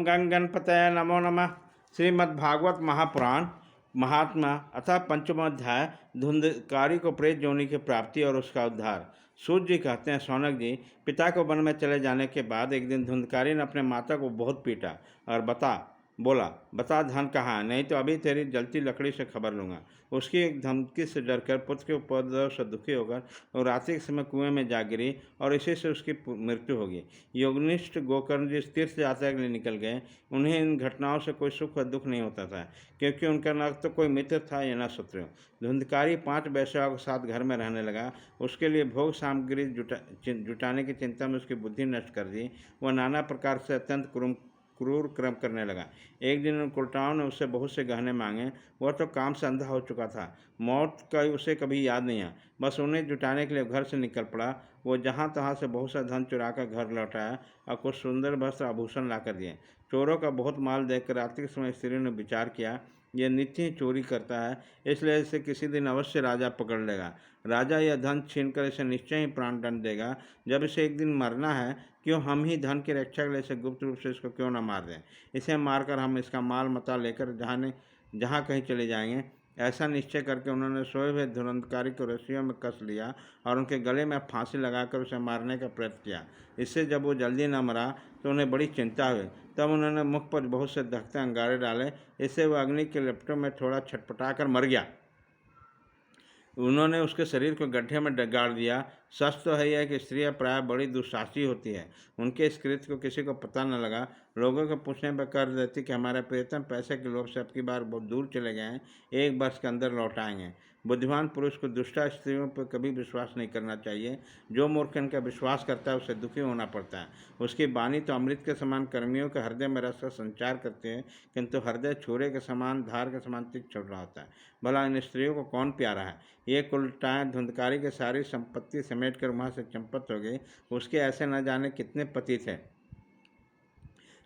ओम गंग गणपतये नमो नमः। श्रीमद्भागवत महापुराण महात्मा अतः पंचम अध्याय धुंधकारी को प्रेत योनि की प्राप्ति और उसका उद्धार। सूर्य जी कहते हैं, शौनक जी, पिता को वन में चले जाने के बाद एक दिन धुंधकारी ने अपने माता को बहुत पीटा और बता धन कहाँ है, नहीं तो अभी तेरी जलती लकड़ी से खबर लूँगा। उसकी एक धमकी से डरकर पुत्र के उपद्रव से दुखी होकर वो रात्रि के समय कुएं में जा गिरी और इसी से उसकी मृत्यु होगी। योगनिष्ठ गोकर्ण जी तीर्थ यात्रा के लिए निकल गए। उन्हें इन घटनाओं से कोई सुख व दुख नहीं होता था, क्योंकि उनका न तो कोई मित्र था या न शत्रु। धुंधकारी 5 वैश्याओं के साथ घर में रहने लगा। उसके लिए भोग सामग्री जुटाने की चिंता में उसकी बुद्धि नष्ट कर दी। वह नाना प्रकार से अत्यंत क्रूर क्रम करने लगा। एक दिन उन कुलटाओं ने उससे बहुत से गहने मांगे। वह तो काम से अंधा हो चुका था। मौत का उसे कभी याद नहीं आया, बस उन्हें जुटाने के लिए घर से निकल पड़ा। वो जहाँ तहाँ से बहुत सा धन चुरा कर घर लौटाया और कुछ सुंदर वस्त्र आभूषण ला कर दिए। चोरों का बहुत माल देखकर रात्रि के समय स्त्रियों ने विचार किया, यह नित्य ही चोरी करता है, इसलिए इसे किसी दिन अवश्य राजा पकड़ लेगा। राजा यह धन छीनकर इसे निश्चय ही प्राणदंड देगा। जब इसे एक दिन मरना है, क्यों हम ही धन की रक्षा के लिए इसे गुप्त रूप से इसको क्यों न मार दें। इसे मारकर हम इसका माल मता लेकर जहाँ कहीं चले जाएंगे। ऐसा निश्चय करके उन्होंने सोए हुए धुरंधकारी को रस्सियों में कस लिया और उनके गले में फांसी लगाकर उसे मारने का प्रयत्न किया। इससे जब वो जल्दी न मरा तो उन्हें बड़ी चिंता हुई। तब उन्होंने मुख पर बहुत से दहकते अंगारे डाले। इससे वह अग्नि के लपटों में थोड़ा छटपटा कर मर गया। उन्होंने उसके शरीर को गड्ढे में गाड़ दिया। सच तो है यह कि स्त्रियां प्राय बड़ी दुस्साहसी होती है। उनके इस कृत्य को किसी को पता न लगा। लोगों के पूछने पर कर देती कि हमारे प्रियतम पैसे के लोभ से अब की बार बहुत दूर चले गए हैं, 1 वर्ष के अंदर लौट आएंगे। बुद्धिमान पुरुष को दुष्टा स्त्रियों पर कभी विश्वास नहीं करना चाहिए। जो मूर्ख इनका विश्वास करता है उसे दुखी होना पड़ता है। उसकी वाणी तो अमृत के समान कर्मियों के हृदय में रस का संचार करते हैं, किंतु हृदय छुरे के समान, धार के समान तीक्ष्ण रहा होता है। भला इन स्त्रियों को कौन प्यारा है। ये कुलटाएँ धुंधकारी की सारी संपत्ति समेट कर वहाँ से चंपत हो गई। उसके ऐसे न जाने कितने पति थे।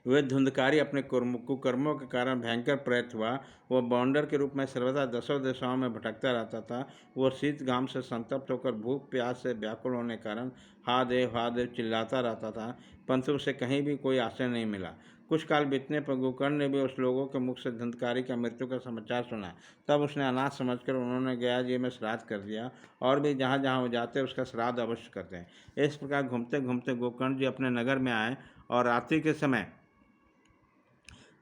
वे धुंधकारी अपने कुकर्मों के कारण भयंकर प्रयत हुआ। वह बौंडर के रूप में सर्वदा दसों दिशाओं में भटकता रहता था। वह शीत घाम से संतप्त होकर भूख प्यास से व्याकुल होने के कारण हा देव चिल्लाता रहता था, परंतु उसे कहीं भी कोई आश्रय नहीं मिला। कुछ काल बीतने पर गोकर्ण ने भी उस लोगों के मुख से धुंधकारी का मृत्यु का समाचार सुना। तब उसने अनाथ समझकर उन्होंने गया जी में श्राद्ध कर दिया, और भी जहाँ जहाँ वो जाते उसका श्राद्ध अवश्य करते हैं। इस प्रकार घूमते घूमते गोकर्ण जी अपने नगर में आए और रात्रि के समय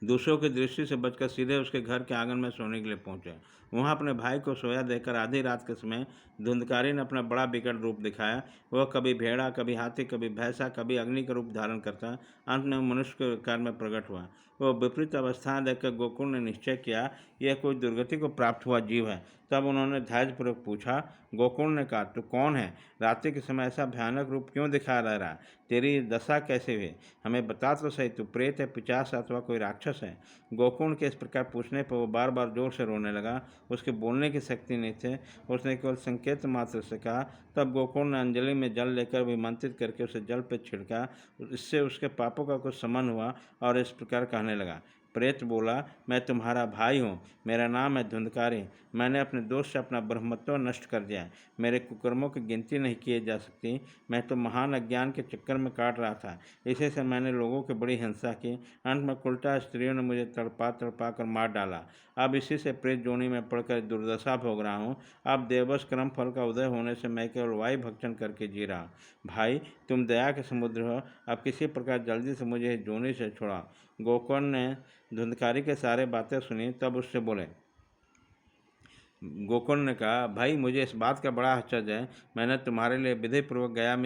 दूसरों की दृष्टि से बचकर सीधे उसके घर के आंगन में सोने के लिए पहुंचे। वहां अपने भाई को सोया देखकर आधी रात के समय धुंधकारी ने अपना बड़ा विकट रूप दिखाया। वह कभी भेड़ा, कभी हाथी, कभी भैंसा, कभी अग्नि का रूप धारण करता। अंत में मनुष्य के आकार में प्रकट हुआ। वह विपरीत अवस्थाएं देखकर गोकुल ने निश्चय किया, यह कोई दुर्गति को प्राप्त हुआ जीव है। तब उन्होंने धैर्यपूर्वक पूछा। गोकुल ने कहा, तू कौन है? रात्रि के समय ऐसा भयानक रूप क्यों दिखा रहा? तेरी दशा कैसे हुई? हमें बता तो सही, तू प्रेत है, पिशाच अथवा कोई राक्षस है? गोकुल के इस प्रकार पूछने पर वो बार बार जोर से रोने लगा। उसके बोलने की शक्ति नहीं थी, उसने केवल संकेत मात्र से कहा। तब गोकुल ने अंजलि में जल लेकर विमंत्रित करके उसे जल पर छिड़का। इससे उसके पापों का कुछ शमन हुआ और इस प्रकार कहने लगा। प्रेत बोला, मैं तुम्हारा भाई हूँ, मेरा नाम है धुंधकारी। मैंने अपने दोष से अपना ब्रह्मत्व नष्ट कर दिया है। मेरे कुकर्मों की गिनती नहीं किए जा सकती। मैं तो महान अज्ञान के चक्कर में काट रहा था, इसी से मैंने लोगों की बड़ी हिंसा की। अंत में उल्टा स्त्रियों ने मुझे तड़पा तड़पा कर मार डाला। अब इसी से प्रेत जोनी में पड़कर दुर्दशा भोग रहा हूँ। अब देवश क्रम फल का उदय होने से मैं केवल वायु भक्षण करके जी रहा। भाई, तुम दया के समुद्र हो, अब किसी प्रकार जल्दी से मुझे जोनी से छोड़ा। गोकर्ण ने धुंधकारी के सारे बातें सुनी। तब उससे बोले। गोकर्ण ने कहा, भाई, मुझे इस बात का बड़ा आश्चर्य है। मैंने तुम्हारे लिए विधिपूर्वक गया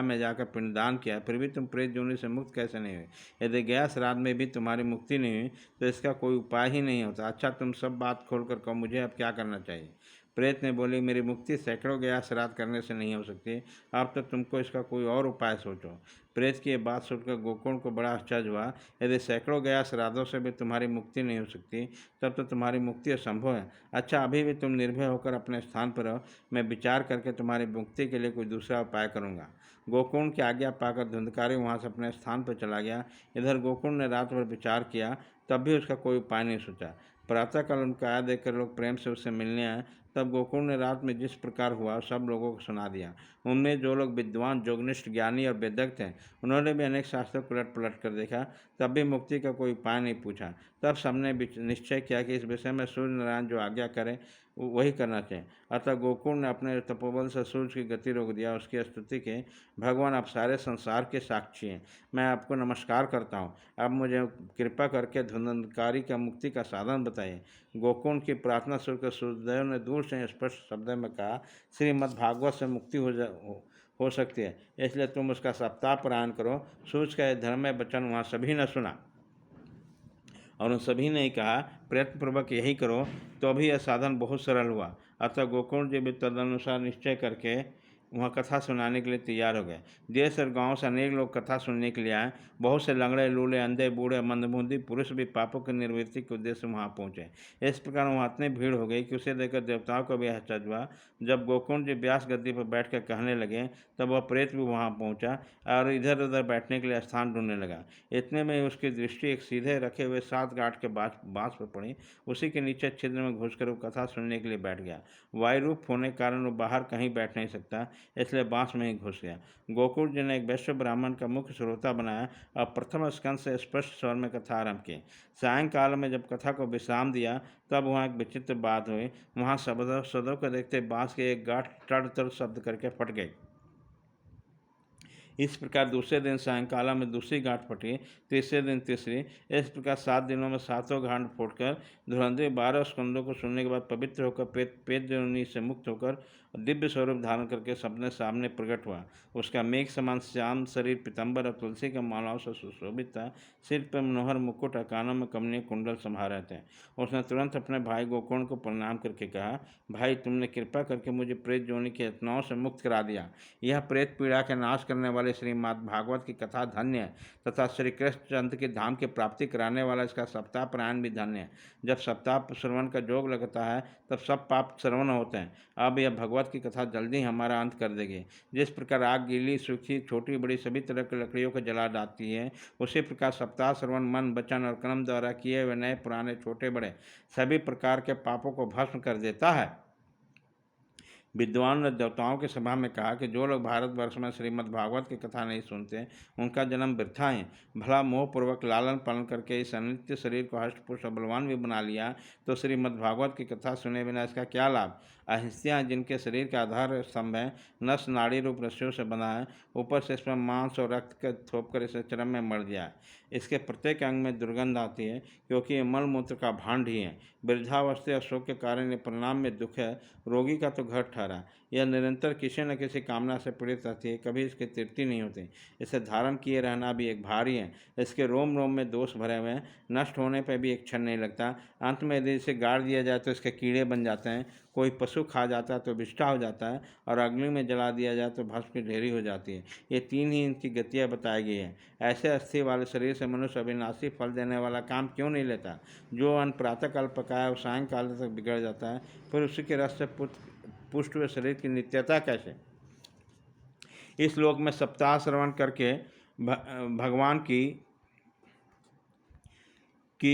में जाकर पिंडदान किया, फिर भी तुम प्रेत जोनि से मुक्त कैसे नहीं हुए? यदि गया श्राद्ध में भी तुम्हारी मुक्ति नहीं हुई तो इसका कोई उपाय ही नहीं होता। अच्छा, तुम सब बात खोलकर कहो, मुझे अब क्या करना चाहिए? प्रेत ने बोली, मेरी मुक्ति सैकड़ों गया श्राद्ध करने से नहीं हो सकती। अब तो तुमको इसका कोई और उपाय सोचो। प्रेत की ये बात सुनकर गोकुल को बड़ा आश्चर्य हुआ। यदि सैकड़ों गया श्राद्धों से भी तुम्हारी मुक्ति नहीं हो सकती, तब तो तुम्हारी मुक्ति असंभव है। अच्छा, अभी भी तुम निर्भय होकर अपने स्थान पर रहो, मैं विचार करके तुम्हारी मुक्ति के लिए कोई दूसरा उपाय करूँगा। गोकुल की आज्ञा पाकर धुंधकारी वहाँ से अपने स्थान पर चला गया। इधर गोकुल ने रात भर विचार किया, तब भी उसका कोई उपाय नहीं सोचा। प्रातःकाल उनका आया देखकर लोग प्रेम से उससे मिलने आए। तब गोकुल ने रात में जिस प्रकार हुआ सब लोगों को सुना दिया। उनमें जो लोग विद्वान, जोगनिष्ठ, ज्ञानी और वेदज्ञ थे, उन्होंने भी अनेक शास्त्रों को उलट पलट कर देखा, तब भी मुक्ति का कोई उपाय नहीं पूछा। तब सबने निश्चय किया कि इस विषय में सूर्य नारायण जो आज्ञा करे वही करना चाहिए। अतः गोकुल ने अपने तपोबल से सूर्य की गति रोक दिया। उसकी स्तुति की, भगवान आप सारे संसार के साक्षी हैं, मैं आपको नमस्कार करता हूँ, अब मुझे कृपा करके धुंधकारी का मुक्ति का साधन बताइए। गोकुल की प्रार्थना सुनकर सूर्यदेव ने दूर से स्पष्ट शब्द में कहा, श्रीमद् भागवत से मुक्ति हो सकती है, इसलिए तुम उसका सप्ताह पारायण करो। सूर्य का यह धर्म में वचन वहाँ सभी ने सुना और उन सभी ने कहा, प्रयत्नपूर्वक यही करो, तो भी यह साधन बहुत सरल हुआ। अतः गोकुल जी भी तदनुसार निश्चय करके वहाँ कथा सुनाने के लिए तैयार हो गए। देश और गांव से अनेक लोग कथा सुनने के लिए आए। बहुत से लंगड़े, लूले, अंधे, बूढ़े, मंदबुद्धि पुरुष भी पापों की निवृत्ति के उद्देश्य से वहाँ पहुँचे। इस प्रकार वहाँ इतनी भीड़ हो गई कि उसे देखकर देवताओं को भी आश्चर्य हुआ। जब गोकुल जी व्यास गद्दी पर बैठकर कहने लगे, तब वह प्रेत भी वहाँ पहुँचा और इधर उधर बैठने के लिए स्थान ढूंढने लगा। इतने में उसकी दृष्टि एक सीधे रखे हुए 7 गांठ के बाँस पर पड़ी। उसी के नीचे छिद्र में घुसकर वो कथा सुनने के लिए बैठ गया। वायुरूप होने के कारण वो बाहर कहीं बैठ नहीं सकता, इसलिए बांस में ही घुस गया। गोकुल जी ने एक वैश्य ब्राह्मण का मुख्य श्रोता बनाया और प्रथम स्कंद से स्पष्ट स्वर में कथा आरंभ की। सायंकाल में जब कथा को विश्राम दिया, तब वहाँ एक विचित्र बात हुई। वहाँ सदों को देखते बांस के एक गांठ टड़ टड़ शब्द करके फट गई। इस प्रकार दूसरे दिन सायंकाल में दूसरी गांठ फटी, तीसरे दिन तीसरी। इस प्रकार 7 दिनों में 7 गांठ फूटकर धुरंधर 12 स्कंदों को सुनने के बाद पवित्र होकर पेट जोनि से मुक्त होकर दिव्य स्वरूप धारण करके सबने सामने प्रकट हुआ। उसका मेघ समान श्याम शरीर पीतंबर और तुलसी के मालाओं से सुशोभित था। सिर पर मनोहर मुकुट और कानों में कमनीय कुंडल संभारे थे। उसने तुरंत अपने भाई गोकुल को प्रणाम करके कहा, भाई तुमने कृपा करके मुझे प्रेत जोनि की यातनाओं से मुक्त करा दिया। यह प्रेत पीड़ा के नाश करने वाले श्रीमद् भागवत की कथा धन्य है तथा श्री कृष्ण चंद्र के धाम की प्राप्ति कराने वाला इसका सप्ताह पारायण भी धन्य है। जब सप्ताह श्रवण का योग लगता है तब सब पाप श्रवण होते हैं। अब यह भगवत की कथा जल्दी हमारा अंत कर देगी। जिस प्रकार आग गीली, सूखी, छोटी बड़ी सभी तरह की लकड़ियों को जला डालती है, उसी प्रकार सप्ताह श्रवण मन, वचन और कर्म द्वारा किए हुए नए पुराने छोटे बड़े सभी प्रकार के पापों को भस्म कर देता है। विद्वान ने देवताओं की सभा में कहा कि जो लोग भारतवर्ष में श्रीमद् भागवत की कथा नहीं सुनते, उनका जन्म वृथा है। भला मोहपूर्वक लालन पालन करके इस अनित्य शरीर को हष्टपुष्ट और बलवान भी बना लिया, तो श्रीमद् भागवत की कथा सुने बिना इसका क्या लाभ। अहिंस्याँ जिनके शरीर का आधार स्तंभ है, नस नाड़ी रूप रस्सियों से बना है, ऊपर से इसमें मांस और रक्त के थोप कर इसे चरम में मर दिया। इसके प्रत्येक अंग में दुर्गंध आती है, क्योंकि ये मल मूत्र का भांड ही है। वृद्धावस्था और शोक के कारण ये परिणाम में दुख है। रोगी का तो घर ठहरा। यह निरंतर किसी न किसी कामना से पीड़ित रहती है, कभी इसकी तृप्ति नहीं होती। इसे धारण किए रहना भी एक भारी है। इसके रोम रोम में दोष भरे हुए हैं, नष्ट होने पर भी एक क्षण नहीं लगता। अंत में यदि इसे गाड़ दिया जाए तो इसके कीड़े बन जाते हैं, कोई पशु खा जाता है तो विष्ठा हो जाता है, और अग्नि में जला दिया जाए तो भस्म की ढेरी हो जाती है। ये 3 ही इनकी गतियाँ बताई गई हैं। ऐसे अस्थि वाले शरीर से मनुष्य अविनाशी फल देने वाला काम क्यों नहीं लेता। जो अन्न प्रातःकाल पकाया और सायंकाल तक बिगड़ जाता है, फिर उसी के रस से पुष्ट हुए शरीर की नित्यता कैसे। इस लोक में सप्ताह श्रवण करके भगवान की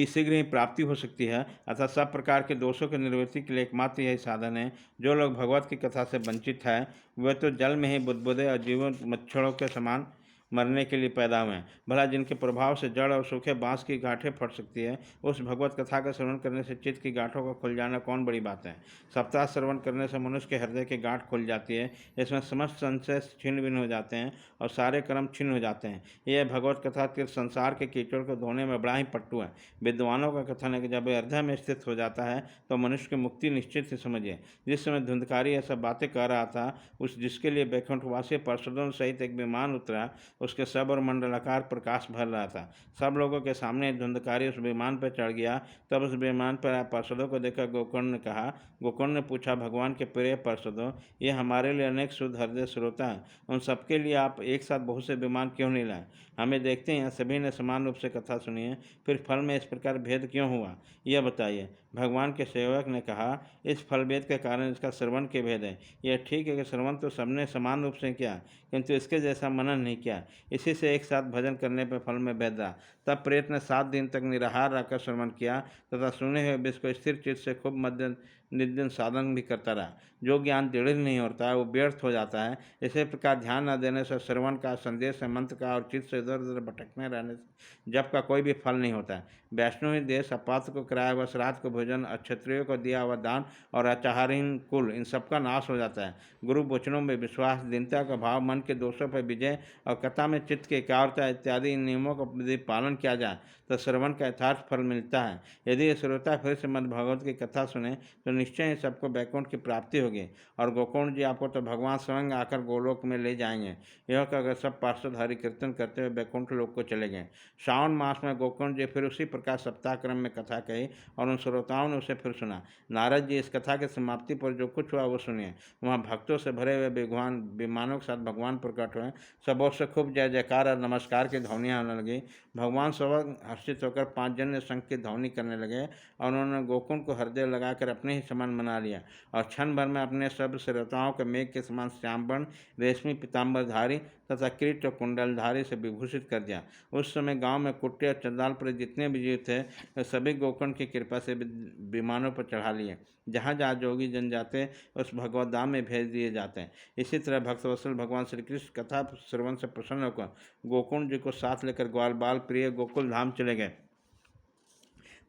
शीघ्र ही प्राप्ति हो सकती है। अतः सब प्रकार के दोषों की निवृत्ति के लिए एकमात्र यही साधन है। जो लोग भगवत की कथा से वंचित है, वे तो जल में ही बुदबुदे और जीवन मच्छरों के समान मरने के लिए पैदा हुए हैं। भला जिनके प्रभाव से जड़ और सूखे बांस की गांठें फट सकती है, उस भगवत कथा का श्रवण करने से चित्त की गांठों का खुल जाना कौन बड़ी बात है। सप्ताह श्रवण करने से मनुष्य के हृदय की गांठ खुल जाती है। इसमें समस्त संशय छिन्न भिन्न हो जाते हैं और सारे कर्म छिन्न हो जाते हैं। यह भगवत कथा तीर्थ संसार के कीचड़ को धोने में बड़ा ही पट्टू है। विद्वानों का कथन है कि जब हृदय में स्थित हो जाता है तो मनुष्य की मुक्ति निश्चित ही समझिए। जिस समय धुंधकारी ऐसा बातें कह रहा था, उस जिसके लिए बैकुंठवासी पार्षदों सहित एक विमान उतरा, उसके सब और मंडलाकार प्रकाश भर रहा था। सब लोगों के सामने धुंधकारी उस विमान पर चढ़ गया। तब उस विमान पर आए पार्षदों को देखकर गोकर्ण ने कहा। गोकर्ण ने पूछा, भगवान के प्रिय पार्षदों, ये हमारे लिए अनेक शुद्ध हृदय श्रोता हैं, उन सबके लिए आप एक साथ बहुत से विमान क्यों नहीं लाए। हमें देखते हैं सभी ने समान रूप से कथा सुनी है, फिर फल में इस प्रकार भेद क्यों हुआ, यह बताइए। भगवान के सेवक ने कहा, इस फल भेद के कारण इसका श्रवण के भेद है। यह ठीक है कि श्रवण तो सबने समान रूप से किया, किंतु इसके जैसा मनन नहीं किया। इसी से एक साथ भजन करने पर फल में भेद रहा। तब प्रेत ने 7 दिन तक निराहार रहकर श्रवण किया तथा सुने हुए विष को स्थिर चित्त से खूब मध्य निर्जन साधन भी करता रहा। जो ज्ञान दृढ़ नहीं होता है वो व्यर्थ हो जाता है। इसी प्रकार ध्यान न देने से, श्रवण का, संदेश से, मंत्र का और चित्त से इधर उधर भटकने रहने से जप का कोई भी फल नहीं होता है। वैष्णवी देश, अपात्र को कराया हुआ श्राद्ध को भोजन, अक्षत्रियों को दिया हुआ दान और अचाहारहीन कुल, इन सबका नाश हो जाता है। गुरु वचनों में विश्वास, दीनता का भाव, मन के दोषों पर विजय और कथा में चित्त की एकाग्रता इत्यादि इन नियमों का यदि पालन किया जाए तो श्रवण का यथार्थ फल मिलता है। यदि ये श्रोता फिर श्रीमद् भागवत की कथा सुने तो निश्चय ही सबको वैकुंठ की प्राप्ति होगी और गोकुंठ जी आपको तो भगवान स्वयं आकर गोलोक में ले जाएंगे। यह कहकर सब पार्षद हरि कीर्तन करते हुए वैकुंठ लोक को चले गए। श्रावण मास में गोकुंठ जी फिर उसी प्रकार सप्ताह क्रम में कथा कही और उन श्रोताओं ने उसे फिर सुना। नारद जी इस कथा की समाप्ति पर जो कुछ हुआ वो सुनिए। वहाँ भक्तों से भरे हुए भगवान विमानों के साथ भगवान प्रकट हुए। सब ओर से खूब जय जयकार और नमस्कार की ध्वनियाँ होने लगी। भगवान स्वयं हर्षित होकर 5 जन्य शंख की ध्वनि करने लगे और उन्होंने गोकुंठ को हृदय लगाकर अपने ही समान बना लिया और क्षण भर में अपने सब श्रोताओं के मेघ के समान श्यामवर्ण, रेशमी पीताम्बरधारी तथा किरीट और कुंडलधारी से विभूषित कर दिया। उस समय गांव में कुट्टे और चंदालपुरी जितने भी जीव थे वे सभी गोकुंठ की कृपा से विमानों पर चढ़ा लिए। जहाँ जहाँ जोगी जन जाते उस भगवत धाम में भेज दिए जाते हैं। इसी तरह भक्तवत्सल भगवान श्री कृष्ण कथा श्रवण से प्रसन्न होकर गोकुंठ जी को साथ लेकर ग्वाल बाल प्रिय गोकुल धाम चले गए।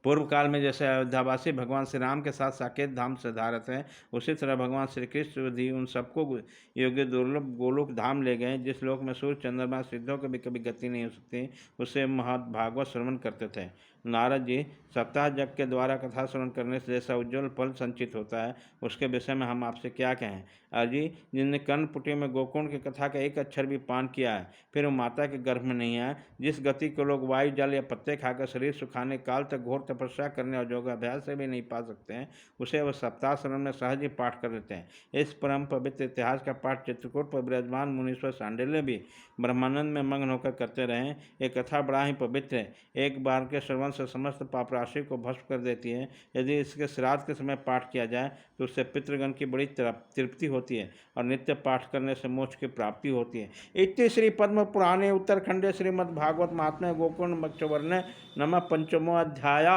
पूर्व काल में जैसे अयोध्यावासी भगवान श्री राम के साथ साकेत धाम से धारत हैं, उसी तरह भगवान श्री कृष्ण भी उन सबको योग्य दुर्लभ गोलोक धाम ले गए, जिस लोक में सूर्य चंद्रमा सिद्धों की भी कभी गति नहीं हो सकती। उसे भागवत श्रवण करते थे। नारद जी, सप्ताह यज्ञ के द्वारा कथा श्रवण करने से जैसा उज्ज्वल फल संचित होता है उसके विषय में हम आपसे क्या कहें। अजी, जिनने कर्णपुटी में गोकुंठ की कथा का एक अक्षर भी पान किया है फिर वो माता के गर्भ में नहीं आया, जिस गति को लोग वायु जल या पत्ते खाकर शरीर सुखाने काल तक घोर तपस्या करने और योग अभ्यास से भी नहीं पा सकते हैं, उसे वह सप्ताह श्रवण में सहज ही पाठ कर लेते हैं। इस परम पवित्र इतिहास का पाठ चित्रकूट पर विराजमान मुनीश्वर सांडिल्य भी ब्रह्मानंद में मग्न होकर करते रहे। ये कथा बड़ा ही पवित्र है, एक बार के श्रवण से समस्त पाप राशि को भस्म कर देती है। यदि इसके श्राद्ध के समय पाठ किया जाए तो उससे पितृगण की बड़ी तृप्ति होती है और नित्य पाठ करने से मोक्ष की प्राप्ति होती है। इति श्री पद्म पुराणे उत्तरखंडे श्रीमद्भागवत महात्म्ये गोकुंठ मोक्षवर्णे नमः पंचमो अध्याय।